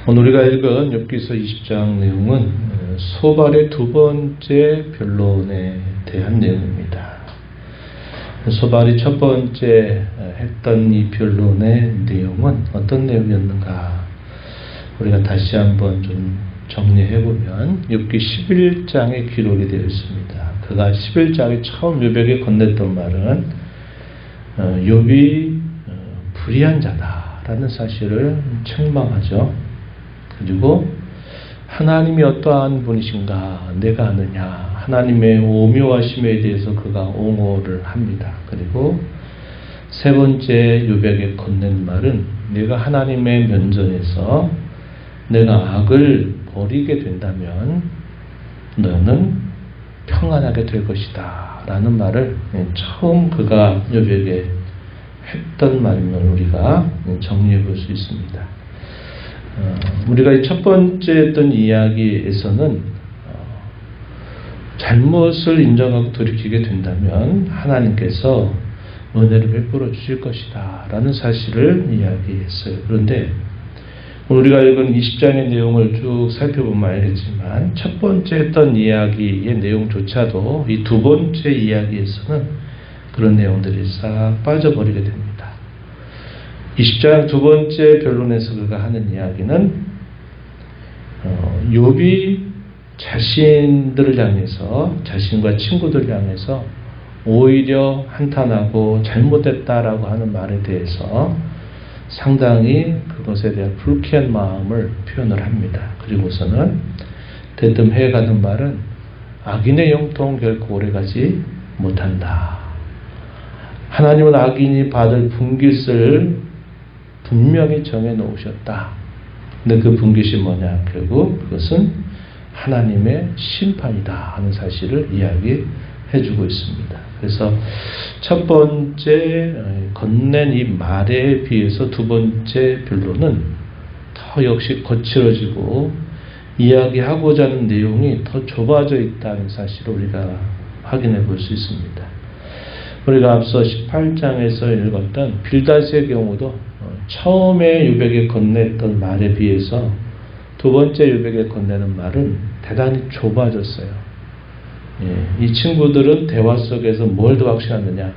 오늘 우리가 읽은 욥기서 20장 내용은 소발의 두 번째 변론에 대한 내용입니다. 소발이 첫 번째 했던 이 변론의 내용은 어떤 내용이었는가? 우리가 다시 한번 좀 정리해보면 욥기 11장에 기록이 되어 있습니다. 그가 11장에 처음 욥에게 건넸던 말은 욥이 불의한 자다라는 사실을 책망하죠. 그리고 하나님이 어떠한 분이신가 내가 아느냐, 하나님의 오묘하심에 대해서 그가 옹호를 합니다. 그리고 세 번째 욥에게 건넨 말은 내가 하나님의 면전에서 내가 악을 버리게 된다면 너는 평안하게 될 것이다 라는 말을 처음 그가 욥에게 했던 말임을 우리가 정리해 볼 수 있습니다. 우리가 이 첫 번째 했던 이야기에서는 잘못을 인정하고 돌이키게 된다면 하나님께서 은혜를 베풀어 주실 것이다 라는 사실을 이야기했어요. 그런데 우리가 읽은 20장의 내용을 쭉 살펴보면 알겠지만 첫 번째 했던 이야기의 내용조차도 이 두 번째 이야기에서는 그런 내용들이 싹 빠져버리게 됩니다. 20장 두 번째 변론에서 그가 하는 이야기는 욥이 자신들을 향해서, 자신과 친구들을 향해서 오히려 한탄하고 잘못됐다라고 하는 말에 대해서 상당히 그것에 대한 불쾌한 마음을 표현을 합니다. 그리고서는 대뜸해가는 말은 악인의 영통 결코 오래가지 못한다. 하나님은 악인이 받을 분깃을 분명히 정해놓으셨다. 근데 그 분깃이 뭐냐? 결국 그것은 하나님의 심판이다 하는 사실을 이야기해주고 있습니다. 그래서 첫 번째 건넨 이 말에 비해서 두 번째 변론은 더 역시 거칠어지고 이야기하고자 하는 내용이 더 좁아져 있다는 사실을 우리가 확인해 볼 수 있습니다. 우리가 앞서 18장에서 읽었던 빌닷의 경우도 처음에 욥에게 건넸던 말에 비해서 두 번째 욥에게 건네는 말은 대단히 좁아졌어요. 이 친구들은 대화 속에서 뭘 더 확신하느냐?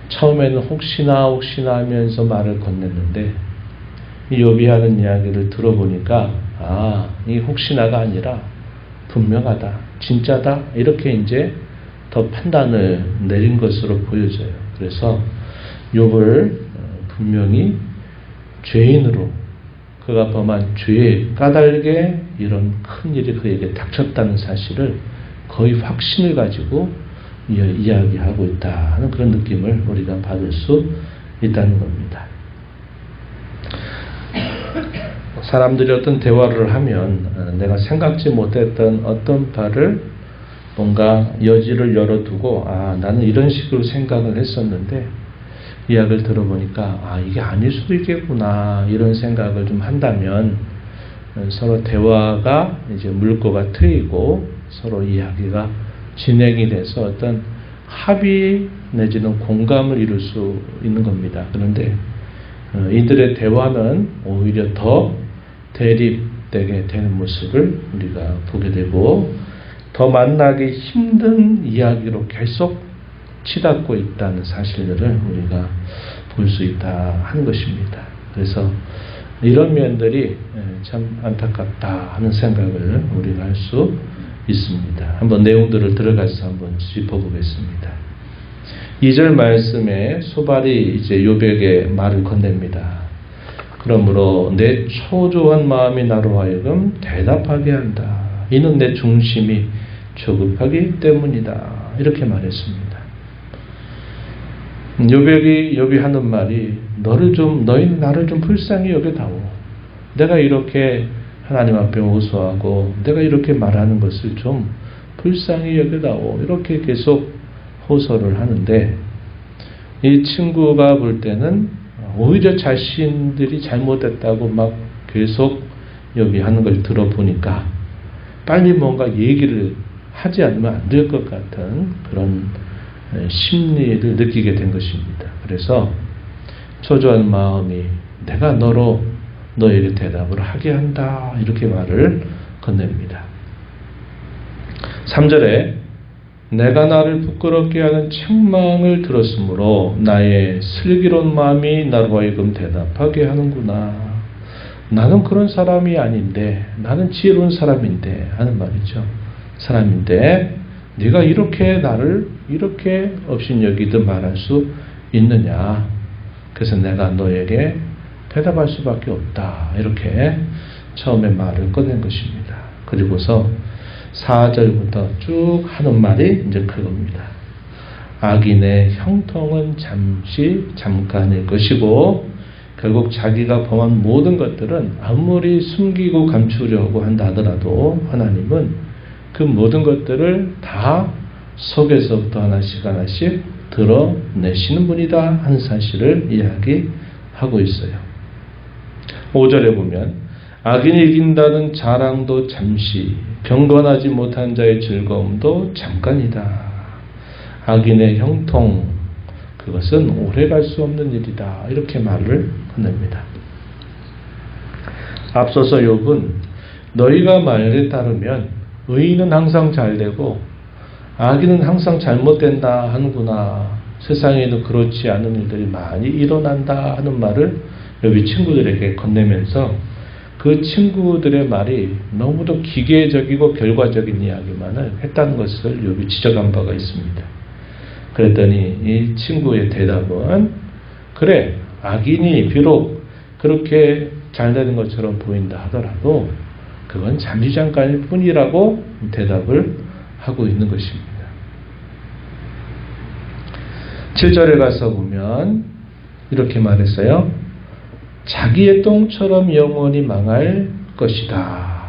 처음에는 혹시나 하면서 말을 건넸는데 이 욥이 하는 이야기를 들어보니까 이 혹시나가 아니라 분명하다, 진짜다 이렇게 이제 더 판단을 내린 것으로 보여져요. 그래서 욥을 분명히 죄인으로, 그가 범한 죄에 까닭에 이런 큰 일이 그에게 닥쳤다는 사실을 거의 확신을 가지고 이야기하고 있다 하는 그런 느낌을 우리가 받을 수 있다는 겁니다. 사람들이 어떤 대화를 하면 내가 생각지 못했던 어떤 바를 뭔가 여지를 열어두고 나는 이런 식으로 생각을 했었는데 이야기를 들어보니까 이게 아닐 수도 있겠구나 이런 생각을 좀 한다면 서로 대화가 이제 물꼬가 트이고 서로 이야기가 진행이 돼서 어떤 합의 내지는 공감을 이룰 수 있는 겁니다. 그런데 이들의 대화는 오히려 더 대립되게 되는 모습을 우리가 보게 되고 더 만나기 힘든 이야기로 계속 치닫고 있다는 사실들을 우리가 볼 수 있다 하는 것입니다. 그래서 이런 면들이 참 안타깝다 하는 생각을 우리가 할 수 있습니다. 한번 내용들을 들어가서 한번 짚어보겠습니다. 2절 말씀에 소발이 이제 욥에게 말을 건넵니다. 그러므로 내 초조한 마음이 나로 하여금 대답하게 한다. 이는 내 중심이 조급하기 때문이다. 이렇게 말했습니다. 욥이 하는 말이 너희는 나를 좀 불쌍히 여겨다오. 내가 이렇게 하나님 앞에 호소하고 내가 이렇게 말하는 것을 좀 불쌍히 여겨다오. 이렇게 계속 호소를 하는데 이 친구가 볼 때는 오히려 자신들이 잘못했다고 막 계속 욥이 하는 걸 들어보니까 빨리 뭔가 얘기를 하지 않으면 안 될 것 같은 그런 심리를 느끼게 된 것입니다. 그래서 초조한 마음이 내가 너로 너에게 대답을 하게 한다. 이렇게 말을 건넵니다. 3절에 내가 나를 부끄럽게 하는 책망을 들었으므로 나의 슬기로운 마음이 나로 하여금 대답하게 하는구나. 나는 그런 사람이 아닌데, 나는 지혜로운 사람인데 하는 말이죠. 사람인데 네가 이렇게 나를 이렇게 업신여기듯 말할 수 있느냐. 그래서 내가 너에게 대답할 수밖에 없다. 이렇게 처음에 말을 꺼낸 것입니다. 그리고서 4절부터 쭉 하는 말이 이제 그겁니다. 악인의 형통은 잠깐일 것이고 결국 자기가 범한 모든 것들은 아무리 숨기고 감추려고 한다 하더라도 하나님은 그 모든 것들을 다 속에서부터 하나씩 드러내시는 분이다 하는 사실을 이야기하고 있어요. 5절에 보면 악인이 이긴다는 자랑도 잠시, 경건하지 못한 자의 즐거움도 잠깐이다. 악인의 형통, 그것은 오래갈 수 없는 일이다. 이렇게 말을 건넵니다. 앞서서 욥은 너희가 말에 따르면 의인은 항상 잘되고 악인은 항상 잘못된다 하는구나. 세상에도 그렇지 않은 일들이 많이 일어난다 하는 말을 욥이 친구들에게 건네면서 그 친구들의 말이 너무도 기계적이고 결과적인 이야기만을 했다는 것을 욥이 지적한 바가 있습니다. 그랬더니 이 친구의 대답은 그래, 악인이 비록 그렇게 잘되는 것처럼 보인다 하더라도 그건 잠시잠깐일 뿐이라고 대답을 하고 있는 것입니다. 7절에 가서 보면 이렇게 말했어요. 자기의 똥처럼 영원히 망할 것이다.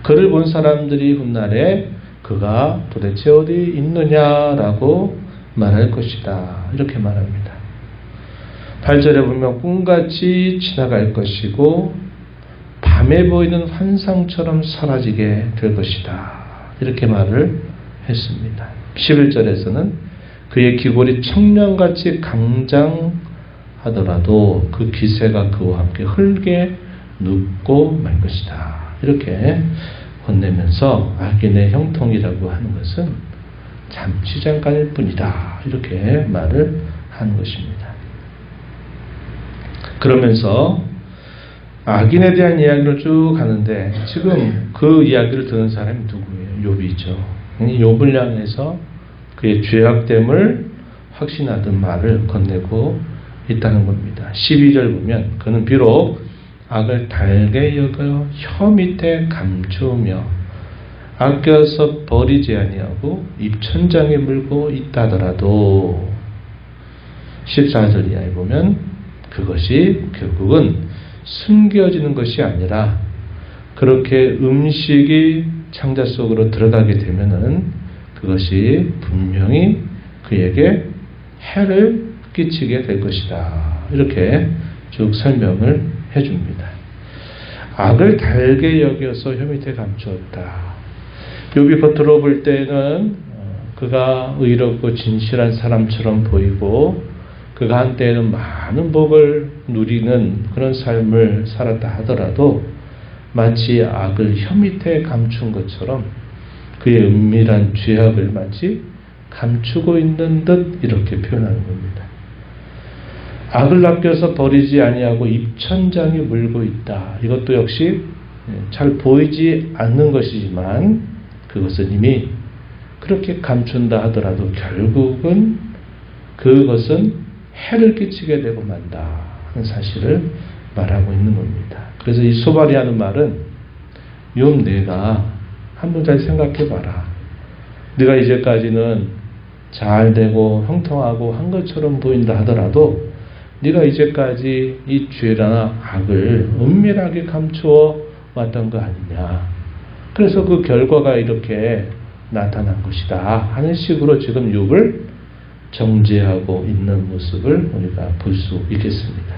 그를 본 사람들이 훗날에 그가 도대체 어디 있느냐라고 말할 것이다. 이렇게 말합니다. 8절에 보면 꿈같이 지나갈 것이고 밤에 보이는 환상처럼 사라지게 될 것이다. 이렇게 말을 했습니다. 11절에서는 그의 기골이 청량같이 강장하더라도 그 기세가 그와 함께 흙에 눕고 말 것이다. 이렇게 건네면서 악인의 형통이라고 하는 것은 잠시 잠깐일 뿐이다. 이렇게 말을 하는 것입니다. 그러면서 악인에 대한 이야기를 쭉 하는데 지금 그 이야기를 듣는 사람이 누구예요? 욥이죠. 욥을 향해서 그의 죄악됨을 확신하던 말을 건네고 있다는 겁니다. 12절 보면 그는 비록 악을 달게 여겨 혀 밑에 감추며 아껴서 버리지 아니하고 입천장에 물고 있다더라도 14절 이하에 보면 그것이 결국은 숨겨지는 것이 아니라 그렇게 음식이 창자 속으로 들어가게 되면은 그것이 분명히 그에게 해를 끼치게 될 것이다. 이렇게 쭉 설명을 해줍니다. 악을 달게 여겨서 혀 밑에 감추었다. 욥이 겉으로 볼 때는 그가 의롭고 진실한 사람처럼 보이고 그가 한때에는 많은 복을 누리는 그런 삶을 살았다 하더라도 마치 악을 혀 밑에 감춘 것처럼 그의 은밀한 죄악을 마치 감추고 있는 듯 이렇게 표현하는 겁니다. 악을 낚여서 버리지 아니하고 입천장에 물고 있다. 이것도 역시 잘 보이지 않는 것이지만 그것은 이미 그렇게 감춘다 하더라도 결국은 그것은 해를 끼치게 되고 만다 하는 사실을 말하고 있는 겁니다. 그래서 이 소발이 하는 말은 욥 내가 한번 잘 생각해 봐라. 네가 이제까지는 잘 되고 형통하고 한 것처럼 보인다 하더라도 네가 이제까지 이 죄나 악을 은밀하게 감추어 왔던 거 아니냐. 그래서 그 결과가 이렇게 나타난 것이다 하는 식으로 지금 욥을 정죄하고 있는 모습을 우리가 볼 수 있겠습니다.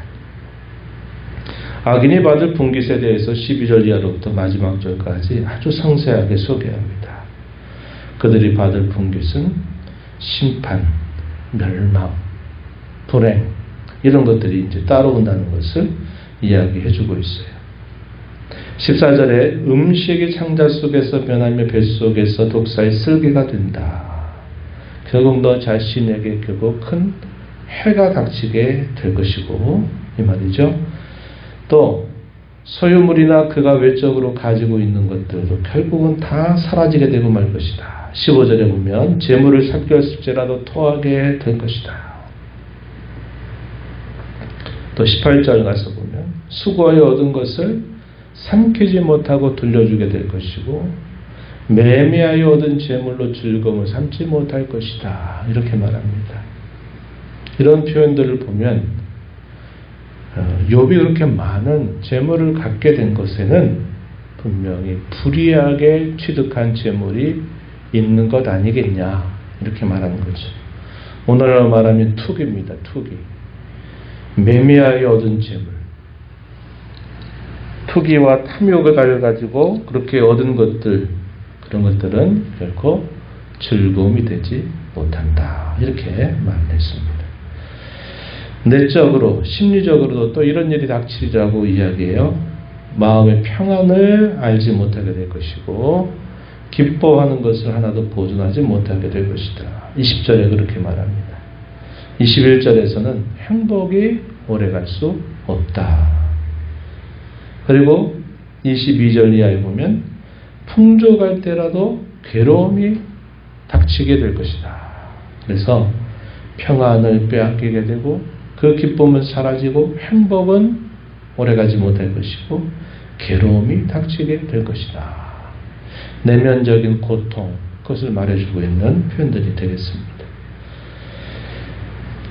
악인이 받을 분깃에 대해서 12절 이하로부터 마지막 절까지 아주 상세하게 소개합니다. 그들이 받을 분깃은 심판, 멸망, 불행 이런 것들이 이제 따라온다는 것을 이야기해주고 있어요. 14절에 음식이 창자 속에서 변하며 뱃속에서 독사의 쓸개가 된다. 결국 너 자신에게 결국 큰 해가 닥치게 될 것이고, 이 말이죠. 또 소유물이나 그가 외적으로 가지고 있는 것들도 결국은 다 사라지게 되고 말 것이다. 15절에 보면 재물을 삭혔을지라도 토하게 될 것이다. 또 18절 가서 보면 수고하여 얻은 것을 삼키지 못하고 돌려주게 될 것이고, 매매하여 얻은 재물로 즐거움을 삼지 못할 것이다. 이렇게 말합니다. 이런 표현들을 보면 욥이 그렇게 많은 재물을 갖게 된 것에는 분명히 불이하게 취득한 재물이 있는 것 아니겠냐, 이렇게 말하는 거죠. 오늘날로 말하면 투기입니다. 투기. 매매하여 얻은 재물. 투기와 탐욕을 가지고 그렇게 얻은 것들, 그런 것들은 결코 즐거움이 되지 못한다. 이렇게 말했습니다. 내적으로, 심리적으로도 또 이런 일이 닥치리라고 이야기해요. 마음의 평안을 알지 못하게 될 것이고, 기뻐하는 것을 하나도 보존하지 못하게 될 것이다. 20절에 그렇게 말합니다. 21절에서는 행복이 오래갈 수 없다. 그리고 22절 이하에 보면 풍족할 때라도 괴로움이 닥치게 될 것이다. 그래서 평안을 빼앗기게 되고 그 기쁨은 사라지고 행복은 오래가지 못할 것이고 괴로움이 닥치게 될 것이다. 내면적인 고통, 그것을 말해주고 있는 표현들이 되겠습니다.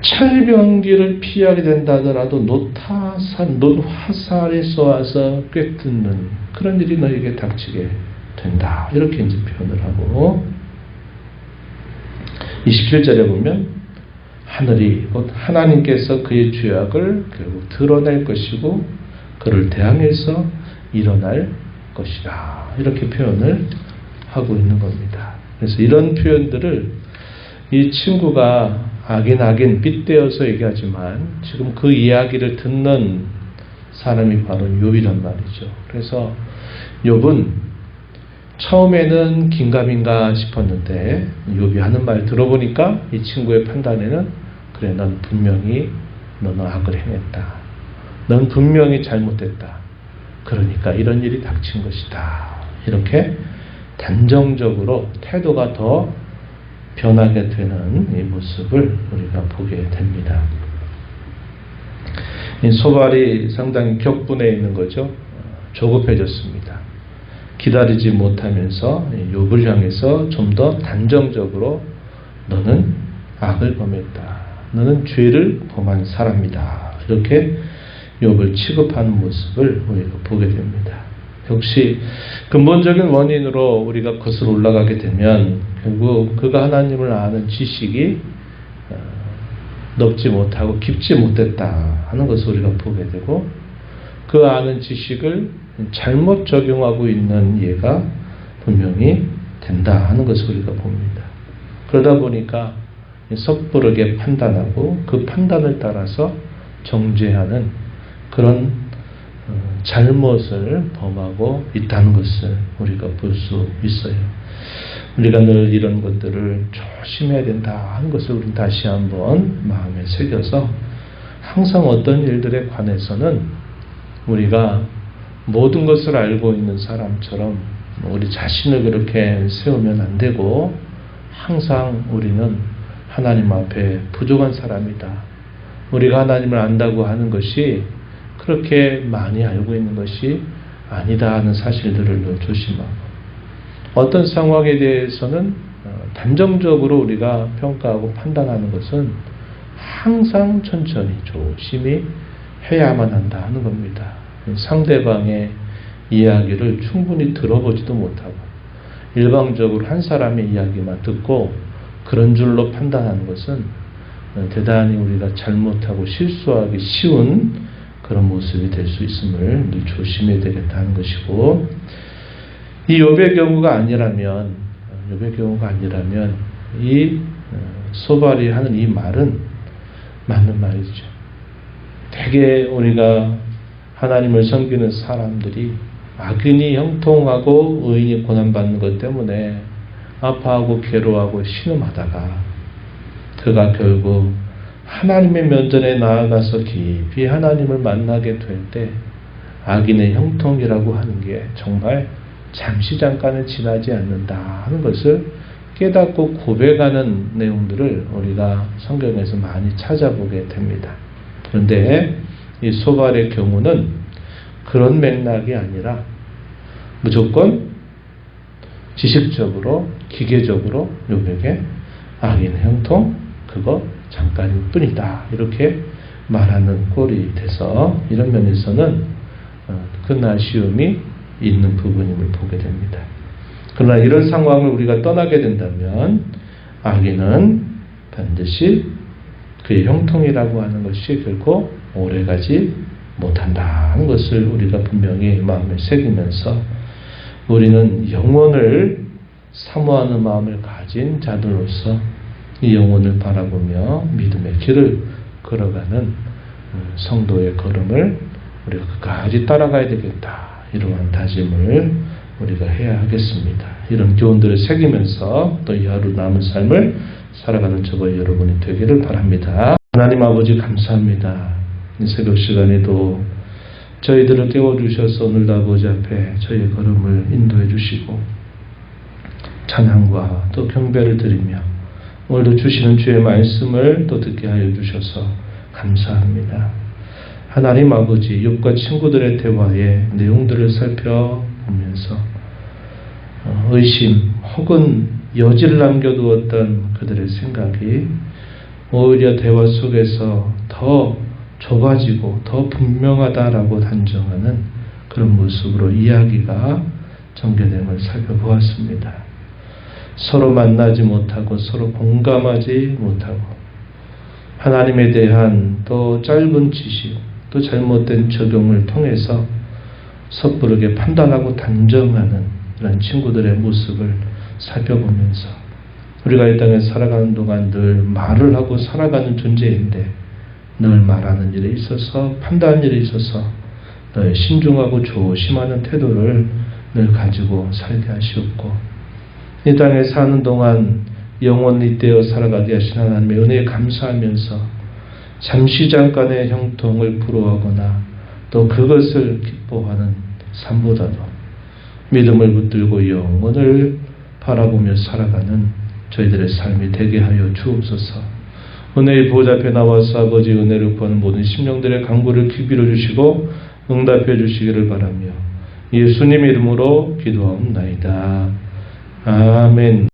철병기를 피하게 된다 하더라도 화살이 쏘아서 꿰뚫는 그런 일이 너에게 닥치게 된다. 이렇게 이제 표현을 하고, 27절에 보면 하늘이 곧 하나님께서 그의 죄악을 결국 드러낼 것이고 그를 대항해서 일어날 것이다. 이렇게 표현을 하고 있는 겁니다. 그래서 이런 표현들을 이 친구가 악인 빗대어서 얘기하지만 지금 그 이야기를 듣는 사람이 바로 욥이란 말이죠. 그래서 욥은 처음에는 긴가민가 싶었는데 욥이 하는 말 들어보니까 이 친구의 판단에는 그래, 넌 분명히 너는 악을 행했다. 넌 분명히 잘못됐다. 그러니까 이런 일이 닥친 것이다. 이렇게 단정적으로 태도가 더 변하게 되는 이 모습을 우리가 보게 됩니다. 이 소발이 상당히 격분해 있는 거죠. 조급해졌습니다. 기다리지 못하면서 욥을 향해서 좀 더 단정적으로 너는 악을 범했다. 너는 죄를 범한 사람이다. 이렇게 욥을 취급하는 모습을 우리가 보게 됩니다. 역시 근본적인 원인으로 우리가 거슬러 올라가게 되면 결국 그가 하나님을 아는 지식이 넓지 못하고 깊지 못했다 하는 것을 우리가 보게 되고, 그 아는 지식을 잘못 적용하고 있는 예가 분명히 된다 하는 것을 우리가 봅니다. 그러다 보니까 섣부르게 판단하고 그 판단을 따라서 정죄하는 그런 잘못을 범하고 있다는 것을 우리가 볼 수 있어요. 우리가 늘 이런 것들을 조심해야 된다 하는 것을 우리는 다시 한번 마음에 새겨서 항상 어떤 일들에 관해서는 우리가 모든 것을 알고 있는 사람처럼 우리 자신을 그렇게 세우면 안 되고, 항상 우리는 하나님 앞에 부족한 사람이다. 우리가 하나님을 안다고 하는 것이 그렇게 많이 알고 있는 것이 아니다 하는 사실들을 늘 조심하고, 어떤 상황에 대해서는 단정적으로 우리가 평가하고 판단하는 것은 항상 천천히 조심히 해야만 한다 하는 겁니다. 상대방의 이야기를 충분히 들어보지도 못하고 일방적으로 한 사람의 이야기만 듣고 그런 줄로 판단하는 것은 대단히 우리가 잘못하고 실수하기 쉬운 그런 모습이 될 수 있음을 늘 조심해야 되겠다는 것이고, 이 욥의 경우가 아니라면 이 소발이 하는 이 말은 맞는 말이죠. 되게 우리가 하나님을 섬기는 사람들이 악인이 형통하고 의인이 고난받는 것 때문에 아파하고 괴로워하고 신음하다가 그가 결국 하나님의 면전에 나아가서 깊이 하나님을 만나게 될 때 악인의 형통이라고 하는 게 정말 잠시 잠깐은 지나지 않는다 하는 것을 깨닫고 고백하는 내용들을 우리가 성경에서 많이 찾아보게 됩니다. 그런데 이 소발의 경우는 그런 맥락이 아니라 무조건 지식적으로 기계적으로 욥에게 악인의 형통 그거 잠깐일 뿐이다 이렇게 말하는 꼴이 돼서 이런 면에서는 큰 아쉬움이 있는 부분임을 보게 됩니다. 그러나 이런 상황을 우리가 떠나게 된다면 악인은 반드시 그의 형통이라고 하는 것이 결코 오래가지 못한다 하는 것을 우리가 분명히 마음에 새기면서 우리는 영원을 사모하는 마음을 가진 자들로서 이 영혼을 바라보며 믿음의 길을 걸어가는 성도의 걸음을 우리가 끝까지 따라가야 되겠다. 이러한 다짐을 우리가 해야 하겠습니다. 이런 교훈들을 새기면서 또 이 하루 남은 삶을 살아가는 저와 여러분이 되기를 바랍니다. 하나님 아버지 감사합니다. 이 새벽 시간에도 저희들을 깨워주셔서 오늘도 아버지 앞에 저희의 걸음을 인도해 주시고 찬양과 또 경배를 드리며 오늘도 주시는 주의 말씀을 또 듣게 하여 주셔서 감사합니다. 하나님 아버지 욥과 친구들의 대화의 내용들을 살펴보면서 의심 혹은 여지를 남겨두었던 그들의 생각이 오히려 대화 속에서 더 좁아지고 더 분명하다라고 단정하는 그런 모습으로 이야기가 전개됨을 살펴보았습니다. 서로 만나지 못하고 서로 공감하지 못하고 하나님에 대한 또 짧은 지식 또 잘못된 적용을 통해서 섣부르게 판단하고 단정하는 이런 친구들의 모습을 살펴보면서 우리가 이 땅에 살아가는 동안 늘 말을 하고 살아가는 존재인데 늘 말하는 일에 있어서 판단하는 일에 있어서 늘 신중하고 조심하는 태도를 늘 가지고 살게 하시옵고 이 땅에 사는 동안 영원히 떼어 살아가게 하신 하나님의 은혜에 감사하면서 잠시 잠깐의 형통을 부러워하거나 또 그것을 기뻐하는 삶보다도 믿음을 붙들고 영원을 바라보며 살아가는 저희들의 삶이 되게 하여 주옵소서. 은혜의 보좌 앞에 나와서 아버지 은혜를 구하는 모든 심령들의 간구를 기비로 주시고 응답해 주시기를 바라며 예수님 이름으로 기도하옵나이다. 아멘.